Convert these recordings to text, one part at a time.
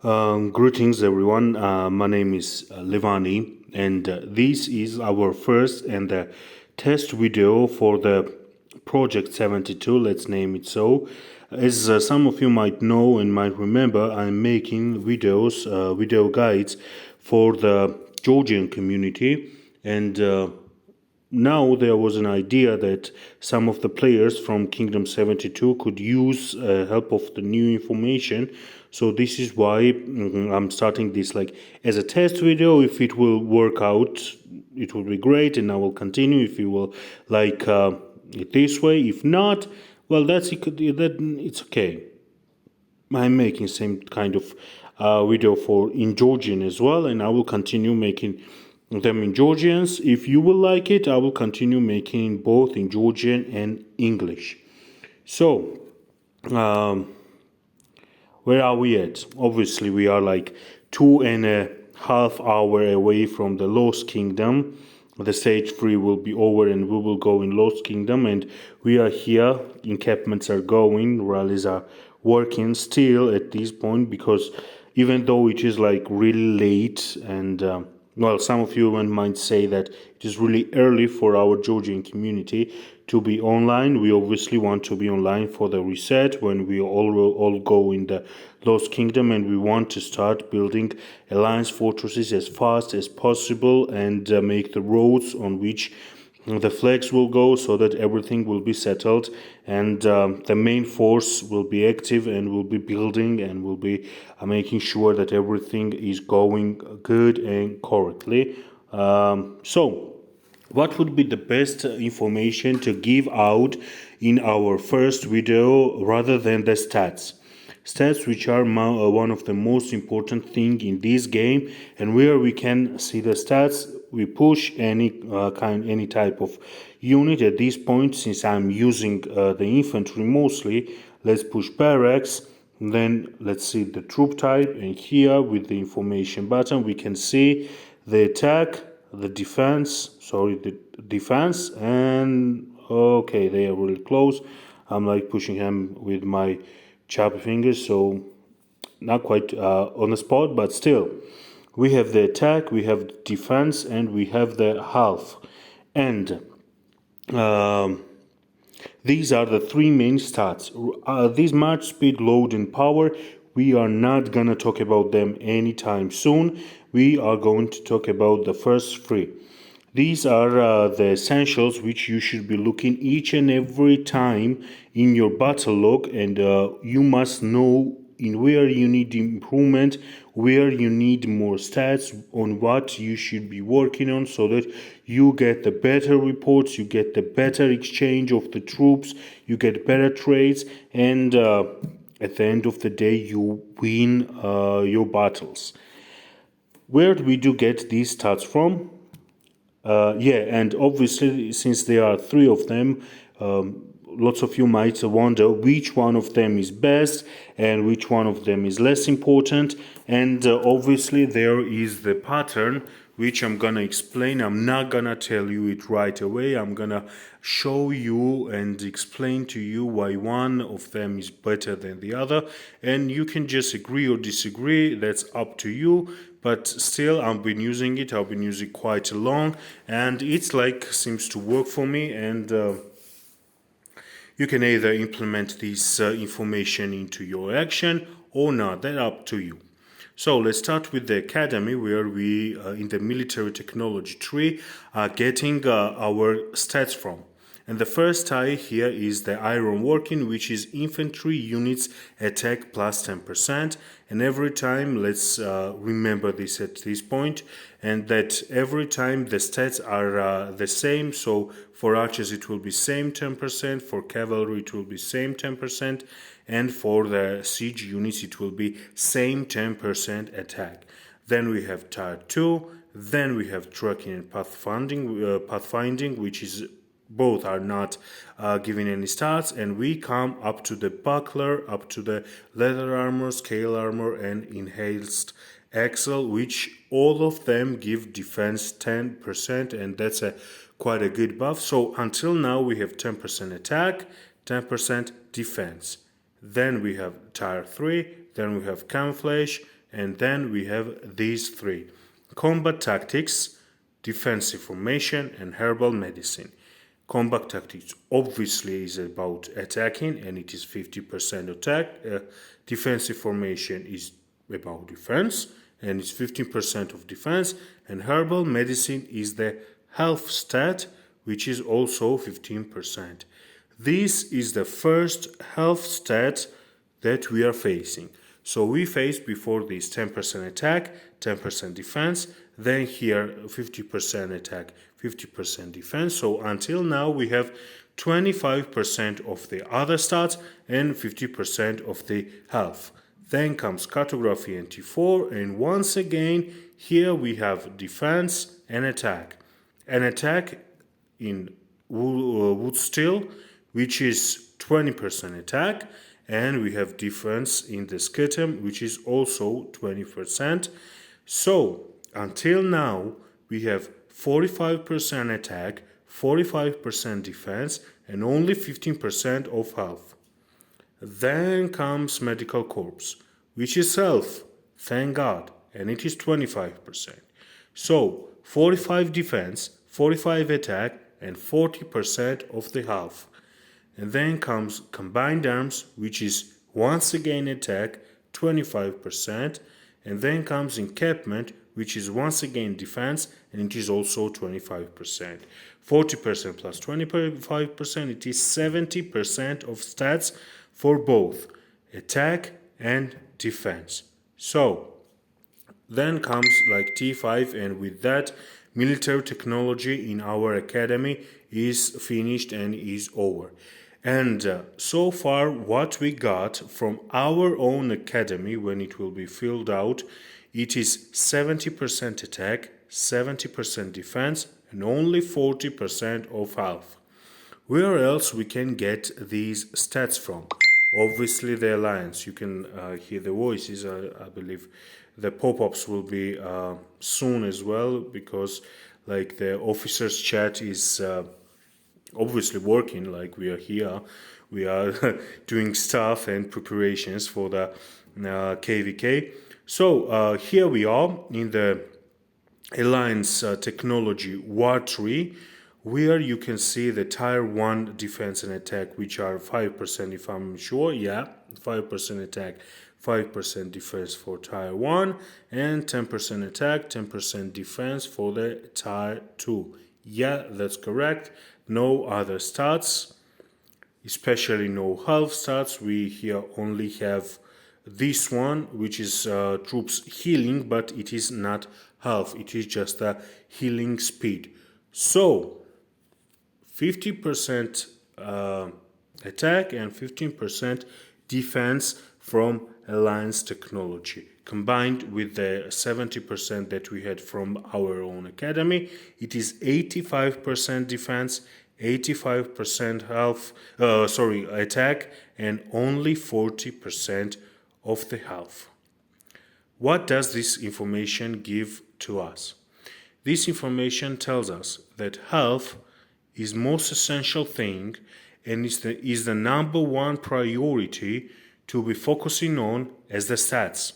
Greetings, everyone. My name is Livani, and this is our first and the test video for the Project 72. Let's name it so. As some of you might know and might remember, I'm making videos, video guides for the Georgian community, and now there was an idea that some of the players from Kingdom 72 could use help of the new information. So this is why I'm starting this like as a test video. If it will work out, it will be great, and I will continue. If you will like it this way, if not, well, that's it. That it's okay. I'm making same kind of video for in Georgian as well, and I will continue making them in Georgians. If you will like it, I will continue making both in Georgian and English. So, where are we at? Obviously, we are like 2.5 hours away from the Lost Kingdom. The stage 3 will be over and we will go in Lost Kingdom, and we are here. Encampments are going, rallies are working still at this point, because even though it is like really late and well, some of you might say that it is really early for our Georgian community to be online. We obviously want to be online for the reset when we all go in the Lost Kingdom, and we want to start building alliance fortresses as fast as possible and make the roads on which the flags will go, so that everything will be settled and the main force will be active and will be building and will be making sure that everything is going good and correctly. So what would be the best information to give out in our first video rather than the stats? Stats, which are one of the most important thing in this game, and where we can see the stats, we push any type of unit at this point. Since I'm using the infantry mostly, let's push barracks. Then let's see the troop type, and here with the information button we can see the attack, the defense, and okay, they are really close. I'm like pushing him with my choppy fingers, so not quite on the spot, but still. We have the attack, we have defense, and we have the half. And these are the three main stats. These march speed, load, and power, we are not gonna talk about them anytime soon. We are going to talk about the first three. These are the essentials which you should be looking each and every time in your battle log, and you must know in where you need improvement, where you need more stats, on what you should be working on, so that you get the better reports, you get the better exchange of the troops, you get better trades, and at the end of the day you win your battles. Where do we get these stats from? And obviously, since there are three of them, lots of you might wonder which one of them is best and which one of them is less important. And obviously, there is the pattern which I'm gonna explain. I'm not gonna tell you it right away. I'm gonna show you and explain to you why one of them is better than the other, and you can just agree or disagree. That's up to you. But still, I've been using it. I've been using it quite long, and it's like seems to work for me. And you can either implement this information into your action or not. That's up to you. So let's start with the academy, where we, in the military technology tree, are getting our stats from. And the first tie here is the iron working, which is infantry units attack plus 10%. And every time, let's remember this at this point, and that every time the stats are the same. So for archers it will be same 10%, for cavalry it will be same 10%, and for the siege units it will be same 10% attack. Then we have tier 2, then we have tracking and pathfinding, which is both are not giving any stats, and we come up to the buckler, up to the leather armor, scale armor, and enhanced axle, which all of them give defense 10%, and that's quite a good buff. So until now we have 10% attack, 10% defense. Then we have tier 3, then we have camouflage, And then we have these three: combat tactics, defensive formation, and herbal medicine. Combat tactics obviously is about attacking, and it is 50% attack. Defensive formation is about defense, and it's 15% of defense. And herbal medicine is the health stat, which is also 15%. This is the first health stat that we are facing. So we faced before this 10% attack, 10% defense, then here 50% attack, 50% defense. So until now we have 25% of the other stats and 50% of the health. Then comes cartography and T4, and once again here we have defense and attack. An attack in wood steel, which is 20% attack, and we have defense in the scutum, which is also 20%. So until now we have 45% attack, 45% defense, and only 15% of health. Then comes medical corps, which is health, thank God, and it is 25%. So 45 defense, 45 attack, and 40% of the health. And then comes combined arms, which is once again attack, 25%. And then comes encampment, which is once again defense, and it is also 25%. 40% plus 25%, it is 70% of stats for both attack and defense. So then comes like T5, and with that, military technology in our academy is finished and is over. And so far what we got from our own academy, when it will be filled out, it is 70% attack, 70% defense, and only 40% of health. Where else we can get these stats from? Obviously the alliance. You can hear the voices. I believe the pop-ups will be soon as well, because like the officers chat is obviously working. Like we are here, we are doing stuff and preparations for the KVK. So here we are in the Alliance Technology War Tree, where you can see the Tier 1 defense and attack, which are 5% if I'm sure, yeah, 5% attack, 5% defense for Tier 1, and 10% attack, 10% defense for the Tier 2. Yeah, that's correct. No other stats, especially no health stats. We here only have this one, which is troops healing, but it is not health, it is just a healing speed. So 50% attack and 15% defense from Alliance Technology, combined with the 70% that we had from our own academy. It is 85% defense, 85% health, attack, and only 40% of the health. What does this information give to us? This information tells us that health is most essential thing, and is the number one priority to be focusing on as the stats.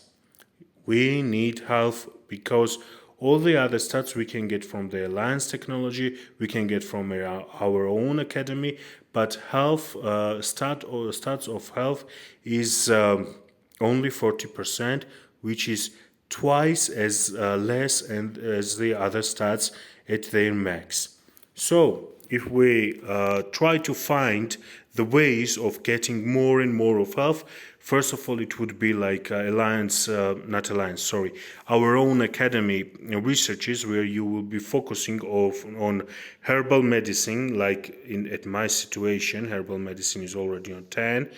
We need health because all the other stats we can get from the Alliance Technology, we can get from our own academy, but health stats of health is only 40%, which is twice as less and as the other stats at their max. So if we try to find the ways of getting more and more of health, first of all, it would be like our own academy researches, where you will be focusing on herbal medicine. Like at my situation, herbal medicine is already on 10,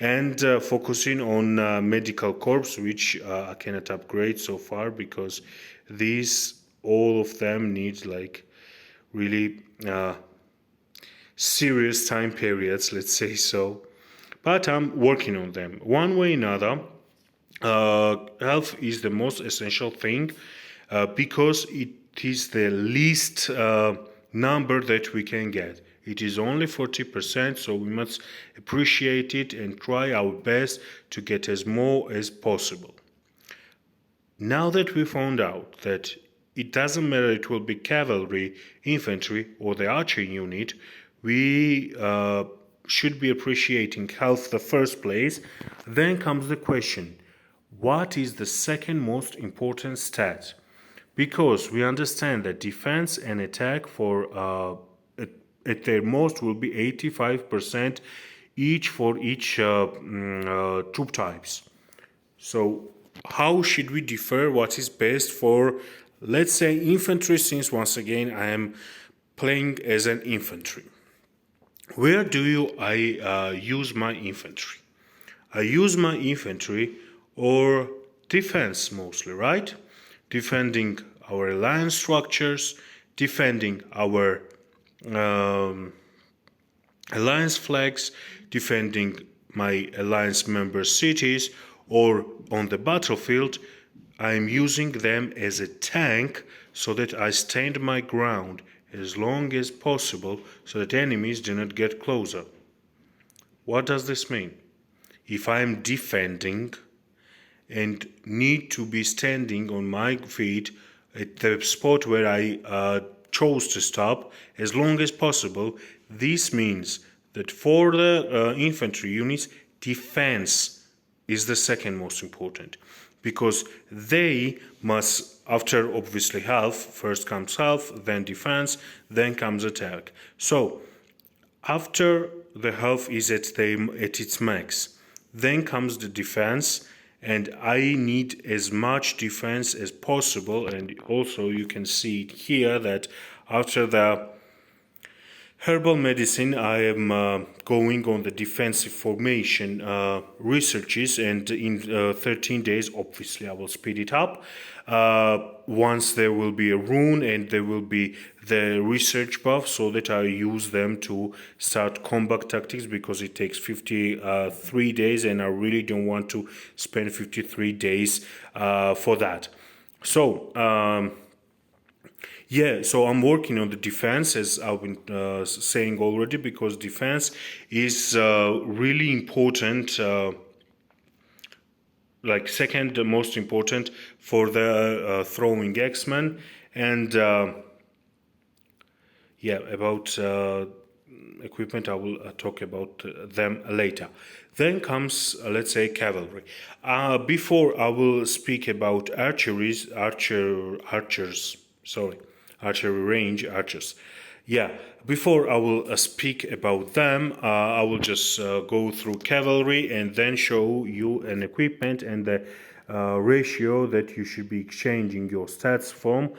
and focusing on medical corps, which I cannot upgrade so far because all of them need like really serious time periods, let's say so. But I'm working on them. One way or another, health is the most essential thing because it is the least number that we can get. It is only 40%, so we must appreciate it and try our best to get as more as possible. Now that we found out that it doesn't matter, it will be cavalry, infantry, or the archer unit, we should be appreciating health the first place. Then comes the question, what is the second most important stat? Because we understand that defense and attack at their most will be 85% each for each troop types. So how should we differ what is best for, let's say, infantry, since once again I am playing as an infantry. Where do I use my infantry? I use my infantry or defense mostly, right? Defending our alliance structures, defending our alliance flags, defending my alliance member cities, or on the battlefield, I'm using them as a tank so that I stand my ground as long as possible so that enemies do not get closer. What does this mean? If I'm defending and need to be standing on my feet at the spot where I chose to stop as long as possible, this means that for the infantry units, defense is the second most important, because they must, after obviously health, first comes health, then defense, then comes attack. So after the health is at its max, then comes the defense, and I need as much defense as possible. And also you can see here that after the Herbal Medicine, I am going on the defensive formation researches, and in 13 days, obviously, I will speed it up. Once there will be a rune and there will be the research buff, so that I use them to start combat tactics, because it takes 53 days, and I really don't want to spend 53 days for that. So, yeah, so I'm working on the defense, as I've been saying already, because defense is really important, like second most important for the throwing X-Men. And yeah, about equipment, I will talk about them later. Then comes, let's say, cavalry. Before I will speak about archery range archers. Yeah, before I will speak about them, I will just go through cavalry and then show you an equipment and the ratio that you should be exchanging your stats from,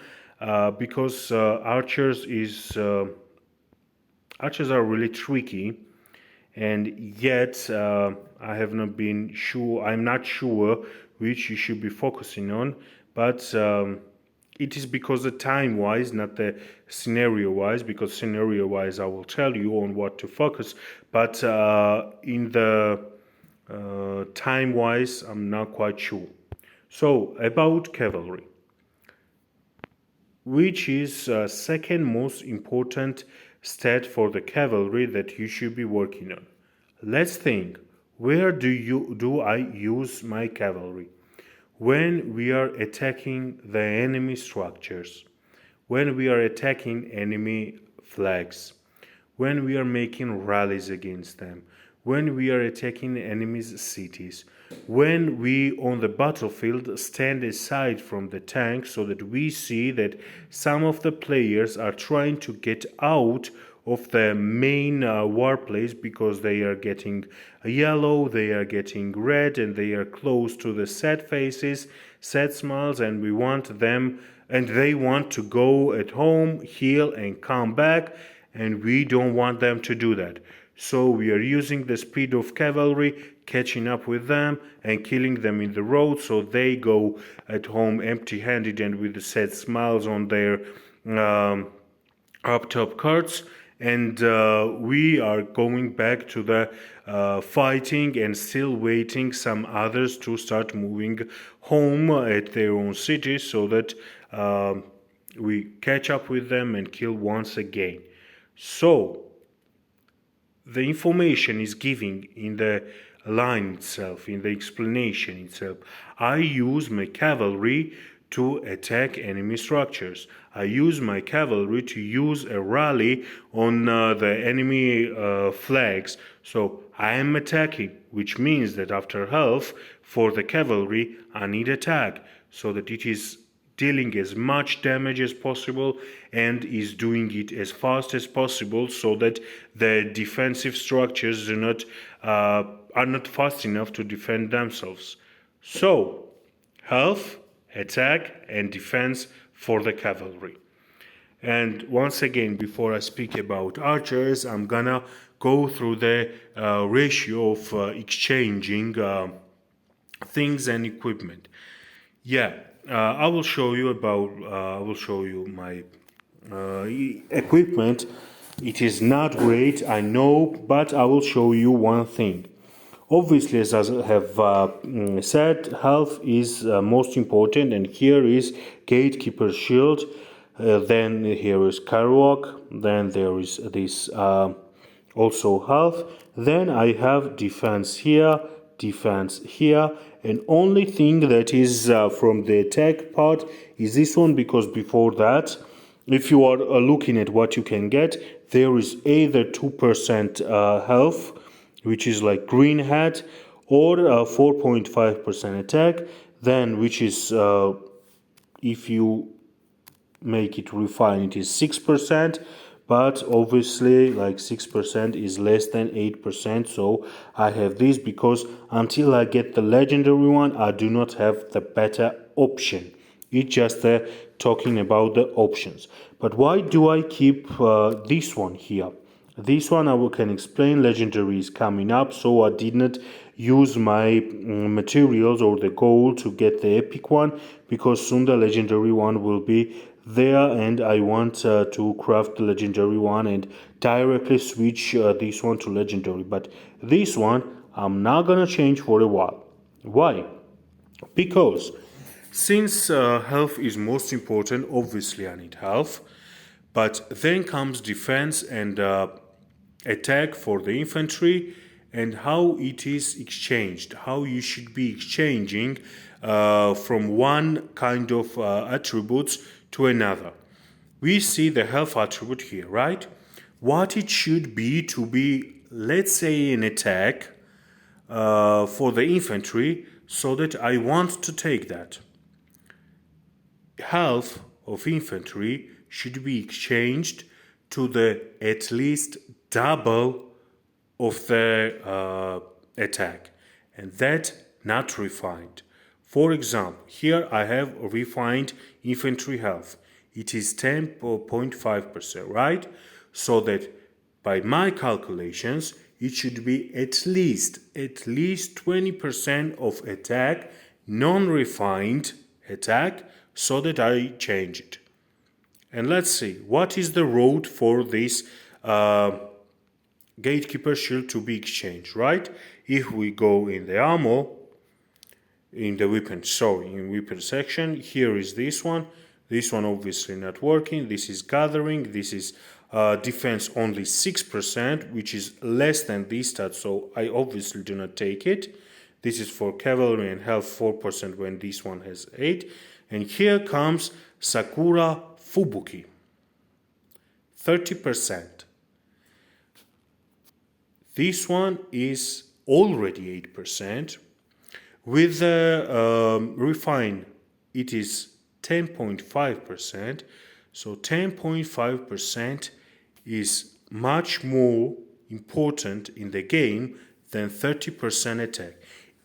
because archers are really tricky, and yet I have not been sure. I'm not sure which you should be focusing on, but it is because the time-wise, not the scenario-wise, because scenario-wise I will tell you on what to focus, but in the time-wise I'm not quite sure. So, about cavalry, which is second most important stat for the cavalry that you should be working on. Let's think, where do I use my cavalry? When we are attacking the enemy structures, when we are attacking enemy flags, when we are making rallies against them, when we are attacking enemies' cities, when we on the battlefield stand aside from the tank so that we see that some of the players are trying to get out of the main war place because they are getting yellow, they are getting red, and they are close to the set faces, set smiles, and we want them, and they want to go at home, heal, and come back, and we don't want them to do that. So we are using the speed of cavalry, catching up with them and killing them in the road, so they go at home empty-handed and with the sad smiles on their up-top cards. And we are going back to the fighting and still waiting some others to start moving home at their own cities, so that we catch up with them and kill once again. So the information is giving in the line itself, in the explanation itself. I use my cavalry to attack enemy structures. I use my cavalry to use a rally on the enemy flags. So I am attacking, which means that after health for the cavalry, I need attack, so that it is dealing as much damage as possible and is doing it as fast as possible, so that the defensive structures are not fast enough to defend themselves. So, health, attack, and defense for the cavalry. And once again, before I speak about archers, I'm gonna go through the ratio of exchanging things and equipment. Yeah, I will show you my equipment. It is not great, I know, but I will show you one thing. Obviously, as I have said, health is most important, and here is Gatekeeper Shield. Then here is Karwok. Then there is this also health. Then I have defense here, and only thing that is from the attack part is this one, because before that, if you are looking at what you can get, there is either 2% health, which is like green hat, or 4.5% attack, then which is if you make it refine, it is 6%, but obviously like 6% is less than 8%, so I have this because until I get the legendary one, I do not have the better option. It's just talking about the options. But why do I keep this one here? This one I can explain. Legendary is coming up, so I did not use my materials or the gold to get the epic one, because soon the legendary one will be there, and I want to craft the legendary one and directly switch this one to legendary. But this one I'm not gonna change for a while. Why? Because since health is most important, obviously I need health, but then comes defense and attack for the infantry, and how it is exchanged, how you should be exchanging from one kind of attributes to another. We see the health attribute here, right? What it should be to be, let's say, an attack for the infantry, so that I want to take that. Health of infantry should be exchanged to the at least double of the attack, and that not refined. For example, here I have refined infantry health. It is 10.5%, right? So that by my calculations, it should be at least 20% of attack, non-refined attack, so that I change it. And let's see, what is the road for this Gatekeeper Shield to be exchanged, right? If we go in the ammo, in the weapon, in weapon section, here is this one. This one obviously not working. This is gathering. This is defense only 6%, which is less than this stat, so I obviously do not take it. This is for cavalry and health 4% when this one has 8. And here comes Sakura Fubuki, 30%. This one is already 8%. With the refine, it is 10.5%. So 10.5% is much more important in the game than 30% attack.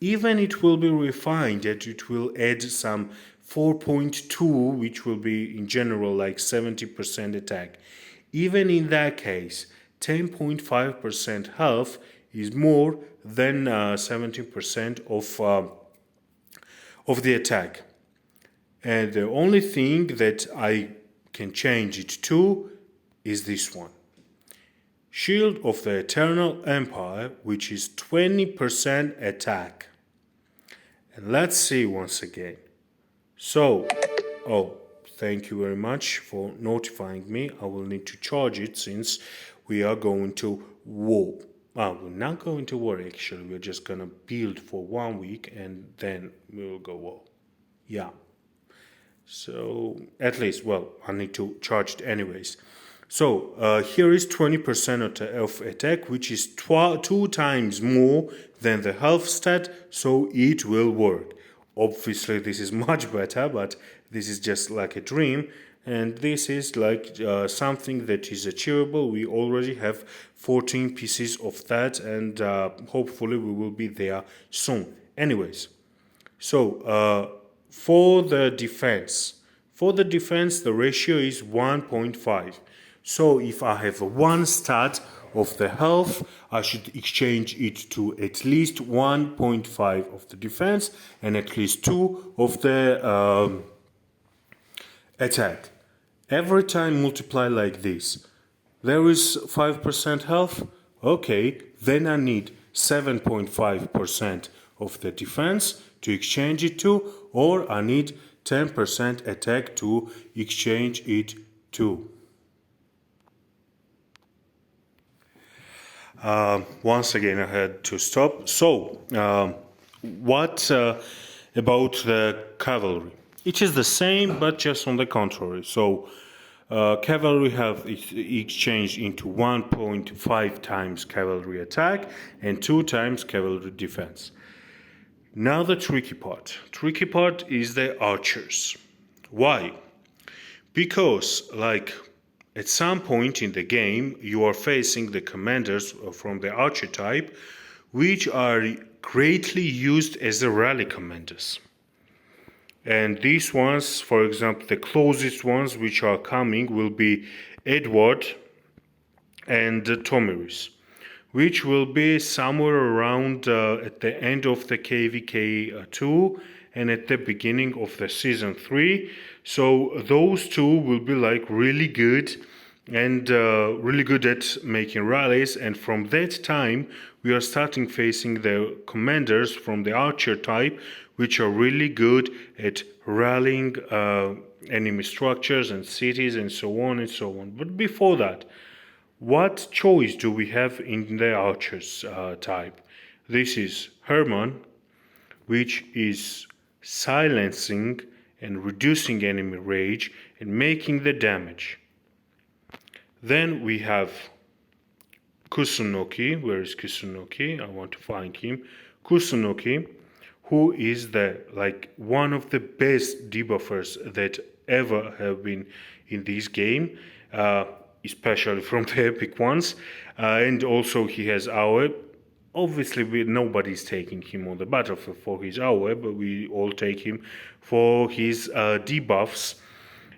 Even it will be refined that it will add some 4.2, which will be in general like 70% attack. Even in that case, 10.5% health is more than 70% of the attack. And the only thing that I can change it to is this one. Shield of the Eternal Empire, which is 20% attack. And let's see once again. So, thank you very much for notifying me. I will need to charge it since we are going to war. we're not going to war actually. We're just gonna build for 1 week and then we'll go war. Yeah. So at least, well, I need to charge it anyways. So here is 20% of attack, which is 2 times more than the health stat, so it will work. Obviously, this is much better, but this is just like a dream, and this is like something that is achievable. We already have 14 pieces of that, and hopefully we will be there soon. Anyways, so for the defense, the ratio is 1.5. So if I have one stat of the health, I should exchange it to at least 1.5 of the defense and at least 2 of the attack. Every time multiply like this. There is 5% health. Okay, then I need 7.5% of the defense to exchange it to, or I need 10% attack to exchange it to. Once again, I had to stop. So, what about the cavalry? It is the same, but just on the contrary. So, cavalry have exchanged into 1.5 times cavalry attack and 2 times cavalry defense. Now the tricky part. Tricky part is the archers. Why? Because, like, at some point in the game, you are facing the commanders from the archer type, which are greatly used as the rally commanders. And these ones, for example, the closest ones which are coming will be Edward and Tomiris, which will be somewhere around at the end of the KVK 2 and at the beginning of the season 3. So those two will be like really good and really good at making rallies, and from that time we are starting facing the commanders from the archer type, which are really good at rallying enemy structures and cities and so on and so on. But before that, what choice do we have in the archers type? This is Herman, which is silencing and reducing enemy rage and making the damage. Then we have Kusunoki. Where is Kusunoki? I want to find him. Kusunoki, who is the one of the best debuffers that ever have been in this game, especially from the epic ones. And also he has Aue. Obviously, nobody's taking him on the battlefield for his Aue, but we all take him for his debuffs.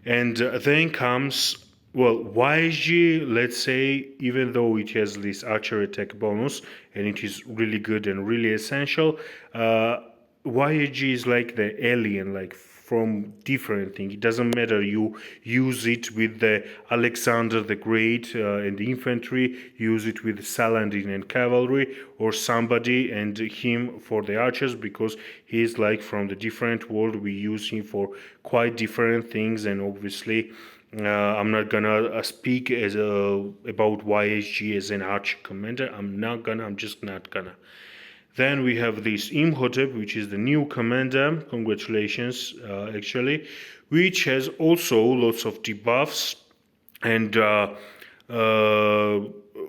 And then comes, well, YG, let's say, even though it has this archer attack bonus, and it is really good and really essential, YG is like the alien, like from different thing. It doesn't matter you use it with the Alexander the Great and the infantry, use it with Saladin and cavalry, or somebody and him for the archers, because he's like from the different world. We use him for quite different things, and obviously I'm not gonna speak as about YHG as an archer commander. I'm just not gonna. Then we have this Imhotep, which is the new commander. Congratulations, actually, which has also lots of debuffs and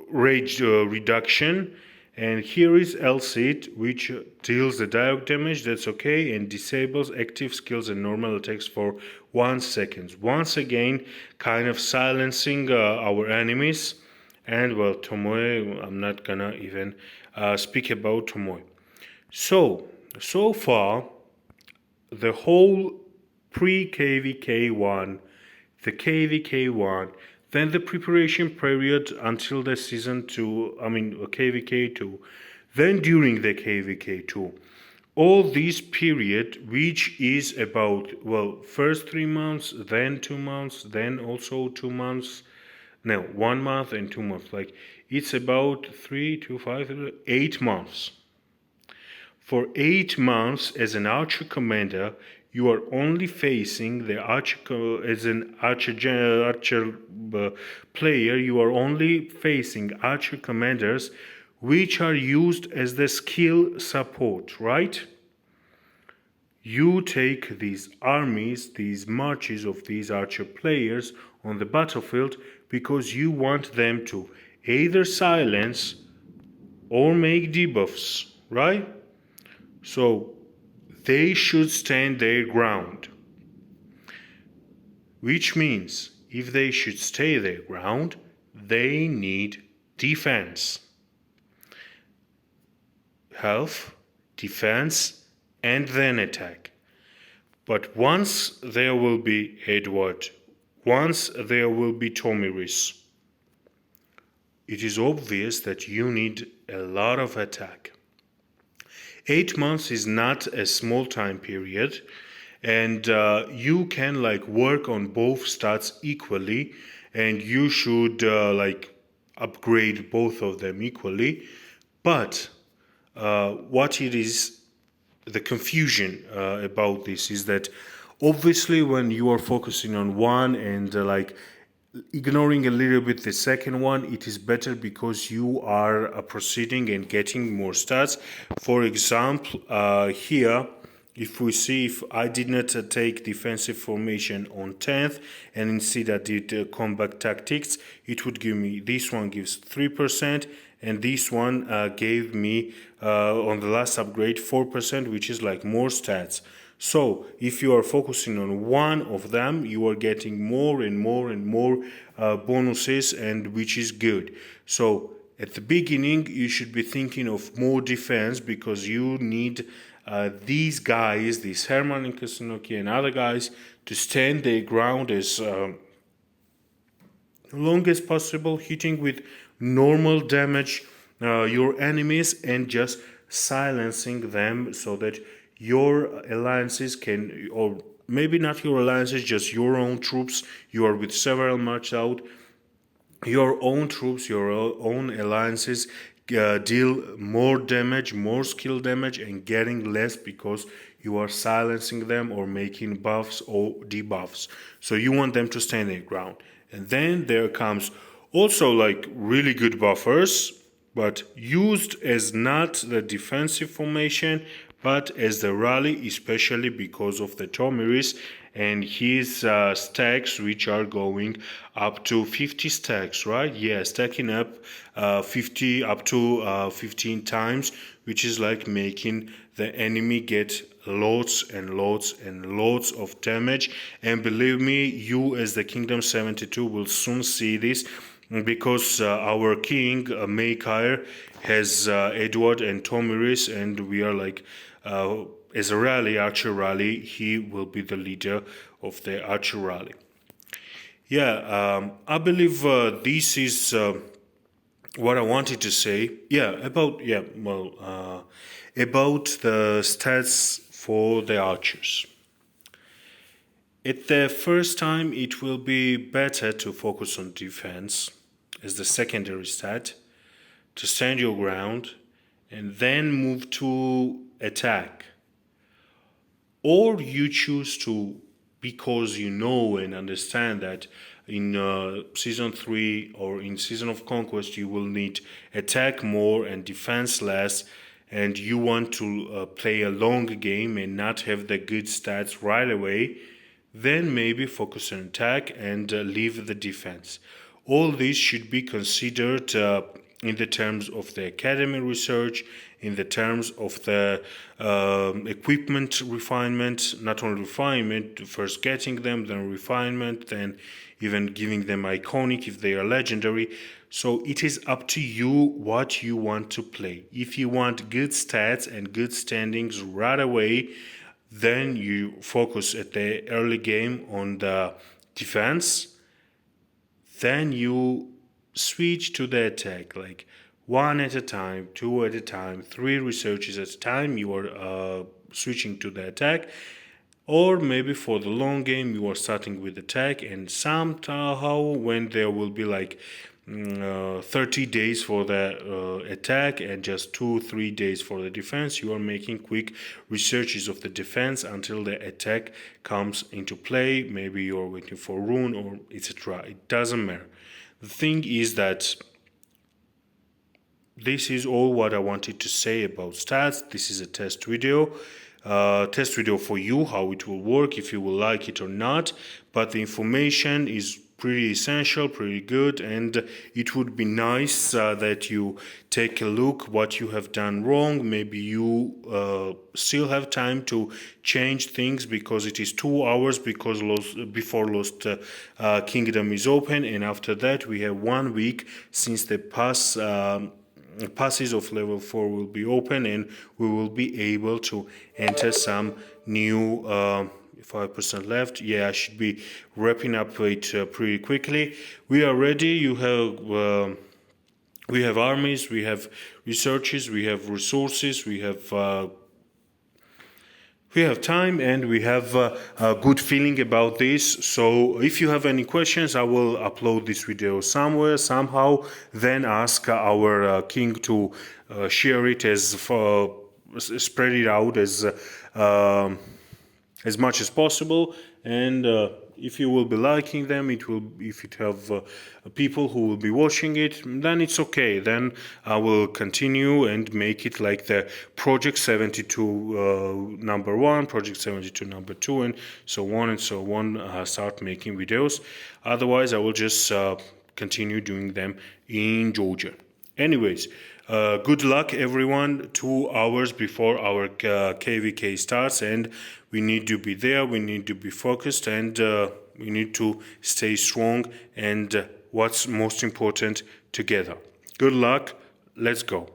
rage reduction. And here is Elcid, which deals the direct damage, that's okay, and disables active skills and normal attacks for 1 second. Once again, kind of silencing our enemies. And well, Tomoe, I'm not gonna even speak about Tomoe. So far, the whole pre-KVK1, the KVK1, then the preparation period until the season 2, KVK2, then during the KVK2, all this period, which is about, well, first 3 months, then 2 months, then also 2 months, no, 1 month and 2 months, like it's about 3 to 5, 8 months. For 8 months as an archer commander, you are only facing the archer as an archer player. You are only facing archer commanders which are used as the skill support, right? You take these armies, these marches of these archer players on the battlefield because you want them to either silence or make debuffs, right? So they should stand their ground. Which means if they should stay their ground, they need defense. Health, defense, and then attack. But once there will be Edward, once there will be Tomiris, it is obvious that you need a lot of attack. 8 months is not a small time period, and you can work on both stats equally, and you should upgrade both of them equally. But what it is, the confusion about this is that obviously when you are focusing on one and ignoring a little bit the second one, it is better because you are proceeding and getting more stats. For example, here, if we see if I did not take defensive formation on 10th and instead I did combat tactics, it would give me, this one gives 3%, and this one gave me on the last upgrade 4%, which is more stats. So if you are focusing on one of them, you are getting more and more and more bonuses, and which is good. So at the beginning, you should be thinking of more defense because you need these guys, these Herman and Kasanoki and other guys, to stand their ground as long as possible, hitting with normal damage your enemies and just silencing them so that your alliances can, or maybe not your alliances, just your own troops, you are with several marched out, your own troops, your own alliances deal more damage, more skill damage, and getting less because you are silencing them or making buffs or debuffs. So you want them to stand their ground. And then there comes also really good buffers, but used as not the defensive formation, but as the rally, especially because of the Tomiris and his stacks, which are going up to 50 stacks, right? Yeah, stacking up 50 up to 15 times, which is making the enemy get loads and loads and loads of damage. And believe me, you as the Kingdom 72 will soon see this, because our king Maekire has Edward and Tomiris, and we are as a rally, archer rally, he will be the leader of the archer rally. Yeah, I believe this is what I wanted to say. Yeah, about the stats for the archers. At the first time, it will be better to focus on defense as the secondary stat, to stand your ground, and then move to attack. Or you choose to, because you know and understand that in Season 3 or in Season of Conquest you will need attack more and defense less, and you want to play a long game and not have the good stats right away, then maybe focus on attack and leave the defense. All this should be considered in the terms of the academy research, in the terms of the equipment refinement, not only refinement, first getting them, then refinement, then even giving them iconic if they are legendary. So it is up to you what you want to play. If you want good stats and good standings right away, then you focus at the early game on the defense. Then you switch to the attack, one at a time, two at a time, 3 researches at a time. You are switching to the attack. Or maybe for the long game, you are starting with attack, and somehow when there will be 30 days for the attack and just 2-3 days for the defense, you are making quick researches of the defense until the attack comes into play. Maybe you are waiting for rune or etc. It doesn't matter. The thing is that this is all what I wanted to say about stats. This is a test video. Test video for you, how it will work, if you will like it or not. But the information is pretty essential, pretty good, and it would be nice that you take a look what you have done wrong. Maybe you still have time to change things, because it is 2 hours before Lost Kingdom is open, and after that we have 1 week since the passes of level 4 will be open, and we will be able to enter some new 5% left. Yeah, I should be wrapping up it pretty quickly. We are ready. We have armies, we have researches, we have resources, we have time, and we have a good feeling about this. So if you have any questions, I will upload this video somewhere, somehow, then ask our king to share it spread it out as much as possible. And if you will be liking them, if it have people who will be watching it, then it's okay. Then I will continue and make it like the Project 72 number 1, Project 72 number 2, and so on and so on. Start making videos. Otherwise, I will just continue doing them in Georgia. Anyways, good luck everyone. 2 hours before our KVK starts, and we need to be there, we need to be focused, and we need to stay strong, and what's most important, together. Good luck, let's go.